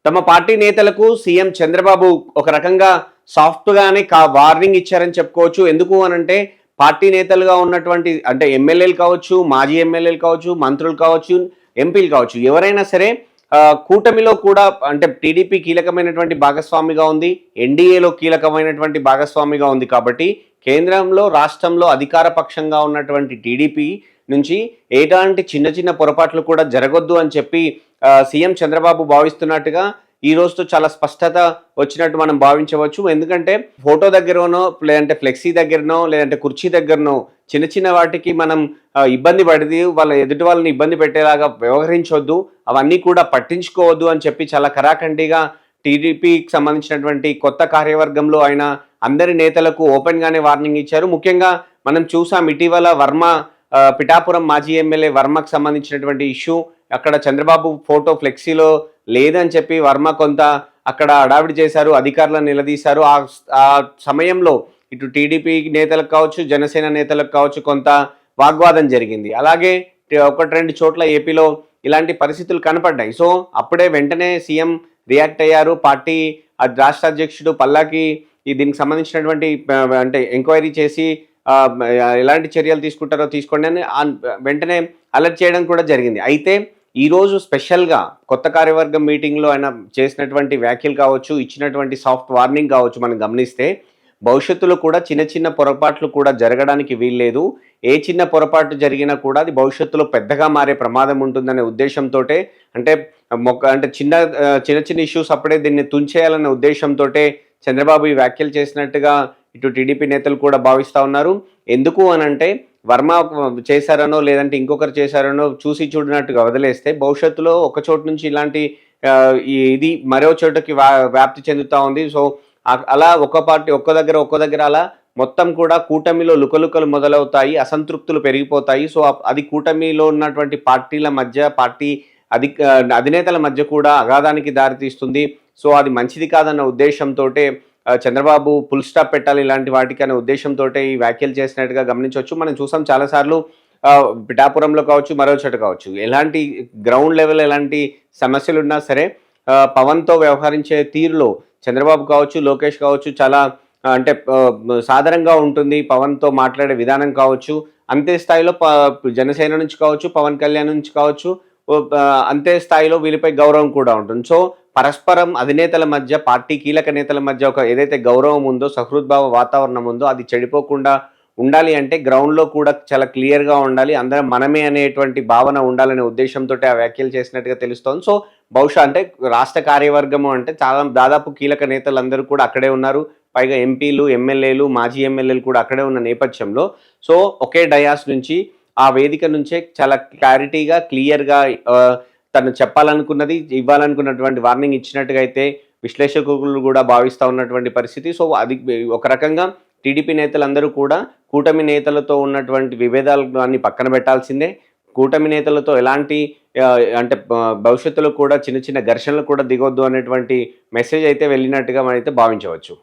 తమ పార్టీ నేతలకు సీఎం చంద్రబాబు ఒక రకంగా సాఫ్ట్‌గానే వార్నింగ్ ఇచ్చారని చెప్పుకోవచ్చు. ఎందుకు అనంటే పార్టీ నేతలుగా ఉన్నటువంటి అంటే ఎమ్మెల్యేలు కావచ్చు, మాజీ ఎమ్మెల్యేలు కావచ్చు, మంత్రులు కావచ్చు, ఎంపీలు కావచ్చు. ఎవరైనా సరే కూటమిలో కూడా అంటే టీడీపీ కీలకమైనటువంటి భాగస్వామిగా ఉంది. ఎన్డీఏలో కీలకమైనటువంటి భాగస్వామిగా ఉంది కాబట్టి కేంద్రంలో, రాష్ట్రంలో అధికార పక్షంగా ఉన్నటువంటి టీడీపీ నుంచి ఎలాంటి చిన్న చిన్న పొరపాట్లు కూడా జరగొద్దు అని చెప్పి సీఎం చంద్రబాబు భావిస్తున్నట్టుగా ఈ రోజుతో చాలా స్పష్టత వచ్చినట్టు మనం భావించవచ్చు. ఎందుకంటే ఫోటో దగ్గరనో లేదంటే ఫ్లెక్సీ దగ్గరనో లేదంటే కుర్చీ దగ్గరనో చిన్న చిన్న వాటికి మనం ఇబ్బంది పడిది వాళ్ళ ఎదుటి వాళ్ళని ఇబ్బంది పెట్టేలాగా వ్యవహరించొద్దు, అవన్నీ కూడా పట్టించుకోవద్దు అని చెప్పి చాలా కరాఖండిగా టీడీపీకి సంబంధించినటువంటి కొత్త కార్యవర్గంలో ఆయన అందరి నేతలకు ఓపెన్గానే వార్నింగ్ ఇచ్చారు. ముఖ్యంగా మనం చూసాం ఇటీవల వర్మ పిఠాపురం మాజీ ఎమ్మెల్యే వర్మకు సంబంధించినటువంటి ఇష్యూ, అక్కడ చంద్రబాబు ఫోటో ఫ్లెక్సీలో లేదని చెప్పి వర్మ కొంత అక్కడ హడావిడి చేశారు, అధికారులను నిలదీశారు. ఆ సమయంలో ఇటు టీడీపీ నేతలకు కావచ్చు, జనసేన నేతలకు కావచ్చు కొంత వాగ్వాదం జరిగింది. అలాగే ఒకటి రెండు చోట్ల ఏపీలో ఇలాంటి పరిస్థితులు కనపడ్డాయి. సో అప్పుడే వెంటనే సీఎం రియాక్ట్ అయ్యారు. పార్టీ రాష్ట్ర అధ్యక్షుడు పల్లాకి దీనికి సంబంధించినటువంటి అంటే ఎంక్వైరీ చేసి ఎలాంటి చర్యలు తీసుకుంటారో తీసుకోండి అని వెంటనే అలర్ట్ చేయడం కూడా జరిగింది. అయితే ఈరోజు స్పెషల్గా కొత్త కార్యవర్గం మీటింగ్లో ఆయన చేసినటువంటి వ్యాఖ్యలు కావచ్చు, ఇచ్చినటువంటి సాఫ్ట్ వార్నింగ్ కావచ్చు మనం గమనిస్తే భవిష్యత్తులో కూడా చిన్న చిన్న పొరపాట్లు కూడా జరగడానికి వీల్లేదు. ఏ చిన్న పొరపాటు జరిగినా కూడా అది భవిష్యత్తులో పెద్దగా మారే ప్రమాదం ఉంటుందనే ఉద్దేశంతో అంటే చిన్న చిన్న ఇష్యూస్ అప్పుడే దీన్ని తుంచేయాలనే ఉద్దేశంతో చంద్రబాబు ఈ వ్యాఖ్యలు చేసినట్టుగా ఇటు టీడీపీ నేతలు కూడా భావిస్తూ ఉన్నారు. ఎందుకు అనంటే వర్మ చేశారనో లేదంటే ఇంకొకరు చేశారనో చూసి చూడనట్టుగా వదిలేస్తే భవిష్యత్తులో ఒక చోటు నుంచి ఇలాంటి ఇది మరో చోటుకి వ్యాప్తి చెందుతూ ఉంది. సో అలా ఒక్క పార్టీ ఒక్క దగ్గర అలా మొత్తం కూడా కూటమిలో లుకలుకలు మొదలవుతాయి, అసంతృప్తులు పెరిగిపోతాయి. సో అది కూటమిలో ఉన్నటువంటి పార్టీల మధ్య, పార్టీ అధినేతల మధ్య కూడా అగాధానికి దారితీస్తుంది. సో అది మంచిది కాదన్న ఉద్దేశంతో చంద్రబాబు ఫుల్ స్టాప్ పెట్టాలి ఇలాంటి వాటికి అనే ఉద్దేశంతో ఈ వ్యాఖ్యలు చేసినట్టుగా గమనించవచ్చు. మనం చూసాం చాలాసార్లు పిఠాపురంలో కావచ్చు, మరో చోట కావచ్చు, ఎలాంటి గ్రౌండ్ లెవెల్ ఎలాంటి సమస్యలు ఉన్నా సరే పవన్తో వ్యవహరించే తీరులో చంద్రబాబు కావచ్చు, లోకేష్ కావచ్చు చాలా అంటే సాధారణంగా ఉంటుంది. పవన్తో మాట్లాడే విధానం కావచ్చు, అంతే స్థాయిలో జనసేన నుంచి కావచ్చు, పవన్ కళ్యాణ్ నుంచి కావచ్చు, అంతే స్థాయిలో వీళ్ళపై గౌరవం కూడా ఉంటుంది. సో పరస్పరం అధినేతల మధ్య, పార్టీ కీలక నేతల మధ్య ఒక ఏదైతే గౌరవం ఉందో, సహృద్భావ వాతావరణం ఉందో అది చెడిపోకుండా ఉండాలి అంటే గ్రౌండ్లో కూడా చాలా క్లియర్గా ఉండాలి, అందరం మనమే అనేటువంటి భావన ఉండాలనే ఉద్దేశంతో ఆ వ్యాఖ్యలు చేసినట్టుగా తెలుస్తోంది. సో బహుశా అంటే రాష్ట్ర కార్యవర్గము అంటే చాలా దాదాపు కీలక నేతలు అందరూ కూడా అక్కడే ఉన్నారు. పైగా ఎంపీలు, ఎమ్మెల్యేలు, మాజీ ఎమ్మెల్యేలు కూడా అక్కడే ఉన్న నేపథ్యంలో సో ఒకే డయాస్ నుంచి ఆ వేదిక నుంచే చాలా క్లారిటీగా క్లియర్గా తను చెప్పాలనుకున్నది, ఇవ్వాలనుకున్నటువంటి వార్నింగ్ ఇచ్చినట్టుగా అయితే విశ్లేషకులు కూడా భావిస్తూ ఉన్నటువంటి పరిస్థితి. సో అది ఒక రకంగా టీడీపీ నేతలందరూ కూడా కూటమి నేతలతో ఉన్నటువంటి విభేదాలు అన్ని పక్కన పెట్టాల్సిందే. కూటమి నేతలతో ఎలాంటి అంటే భవిష్యత్తులో కూడా చిన్న చిన్న ఘర్షణలు కూడా దిగొద్దు అనేటువంటి మెసేజ్ అయితే వెళ్ళినట్టుగా మనం అయితే భావించవచ్చు.